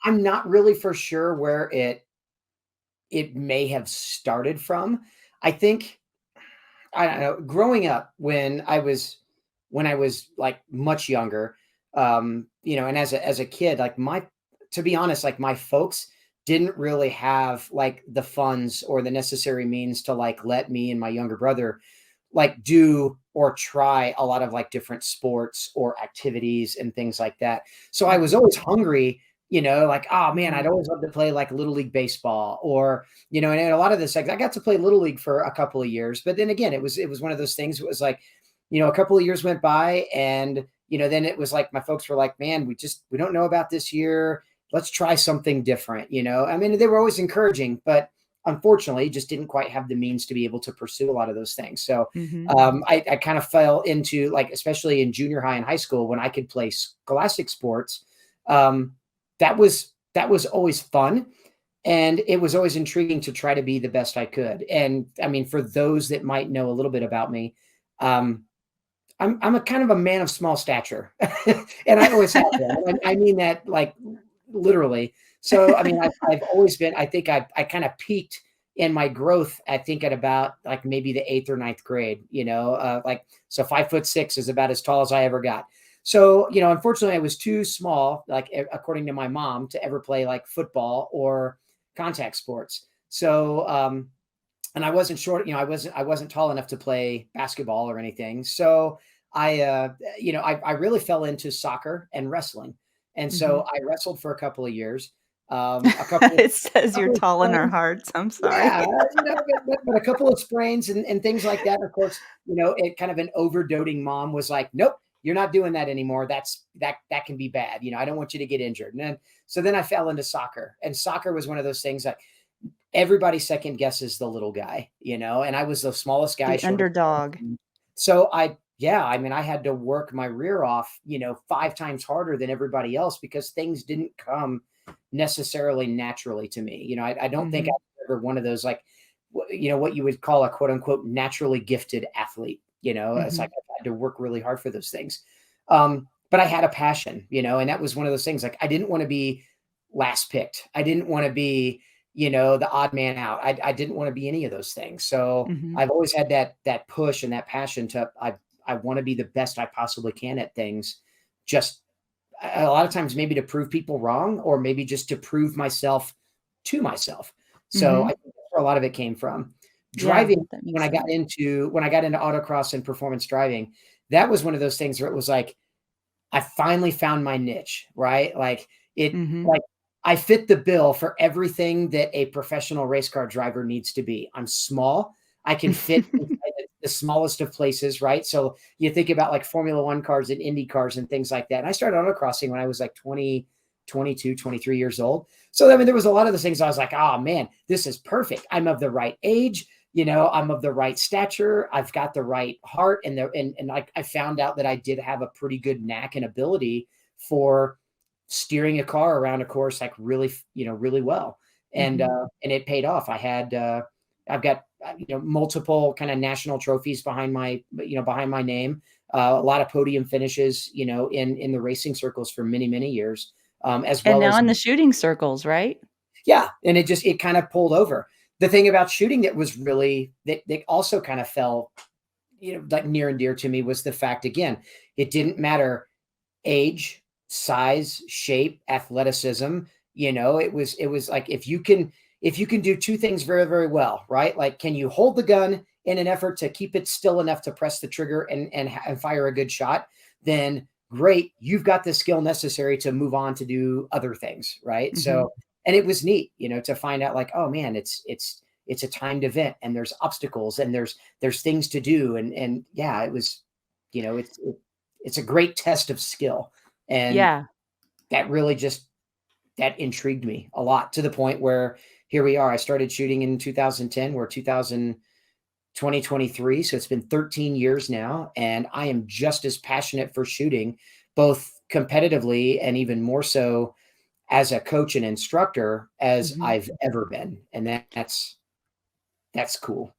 I'm not really for sure where it may have started from. I think, I don't know, growing up when I was like much younger, and as a kid, like to be honest, like my folks didn't really have like the funds or the necessary means to like let me and my younger brother like do or try a lot of like different sports or activities and things like that. So I was Mhm. always hungry, like, oh man, I'd Mhm. always love to play like little league baseball or, and a lot of this, like I got to play little league for a couple of years, but then again, it was one of those things. It was like, a couple of years went by and, then it was like, my folks were like, man, we don't know about this year. Let's try something different. I mean, they were always encouraging, but unfortunately just didn't quite have the means to be able to pursue a lot of those things. So Mhm. I kind of fell into like, especially in junior high and high school when I could play scholastic sports. Um, that was always fun. And it was always intriguing to try to be the best I could. And I mean, for those that might know a little bit about me, um, I'm a kind of a man of small stature, and I always have been. And I mean that like literally. So I mean, I've always been. I think I kind of peaked in my growth. I think at about like maybe the eighth or ninth grade. Like so 5'6" is about as tall as I ever got. So unfortunately, I was too small, like according to my mom, to ever play like football or contact sports. So and I wasn't short, I wasn't tall enough to play basketball or anything. So I really fell into soccer and wrestling. And Mhm. so I wrestled for a couple of years. A couple of It says you're couple of tall in our sprains. hearts. I'm sorry. Yeah, but a couple of sprains and things like that. Of course, it kind of an overdoting mom was like, nope, you're not doing that anymore. That can be bad. I don't want you to get injured. So then I fell into soccer, and soccer was one of those things that everybody second guesses the little guy, and I was the smallest guy, The shortest underdog. guy. So yeah, I mean, I had to work my rear off, 5 times harder than everybody else because things didn't come necessarily naturally to me. I don't think I Mhm. was ever one of those like, what you would call a quote unquote naturally gifted athlete. It's like Mhm. I had to work really hard for those things. But I had a passion, and that was one of those things. Like I didn't want to be last picked. I didn't want to be the odd man out. I didn't want to be any of those things. So Mhm. I've always had that push and that passion to I want to be the best I possibly can at things. Just a lot of times maybe to prove people wrong or maybe just to prove myself to myself. So I Mhm. think that's where a lot of it came from. Yeah, Driving that when makes I got sense. into autocross and performance driving, that was one of those things where it was like I finally found my niche, right? Mhm. Like I fit the bill for everything that a professional race car driver needs to be. I'm small. I can fit inside the smallest of places, right? So you think about like Formula One cars and Indy cars and things like that. And I started autocrossing when I was like 20, 22, 23 years old. So I mean, there was a lot of the things I was like, oh man, this is perfect. I'm of the right age. I'm of the right stature. I've got the right heart, and I found out that I did have a pretty good knack and ability for steering a car around a course like really, really well, and Mhm. and it paid off. I've got multiple kind of national trophies behind my name, a lot of podium finishes, in the racing circles for many many years, as And well now as in the shooting circles, right? yeah, and it kind of pulled over. The thing about shooting that was really that also kind of fell, like near and dear to me was the fact again, it didn't matter age, size, shape, athleticism. It was like if you can do two things very, very well, right? Like can you hold the gun in an effort to keep it still enough to press the trigger and fire a good shot, then great, you've got the skill necessary to move on to do other things, right? Mhm. So and it was neat, to find out like, oh man, it's a timed event and there's obstacles and there's things to do and yeah, it was, it's a great test of skill. And Yeah. that really just that intrigued me a lot to the point where here we are. I started shooting in 2010. We're 2023. So it's been 13 years now. And I am just as passionate for shooting, both competitively and even more so as a coach and instructor as Mhm. I've ever been. And that's cool.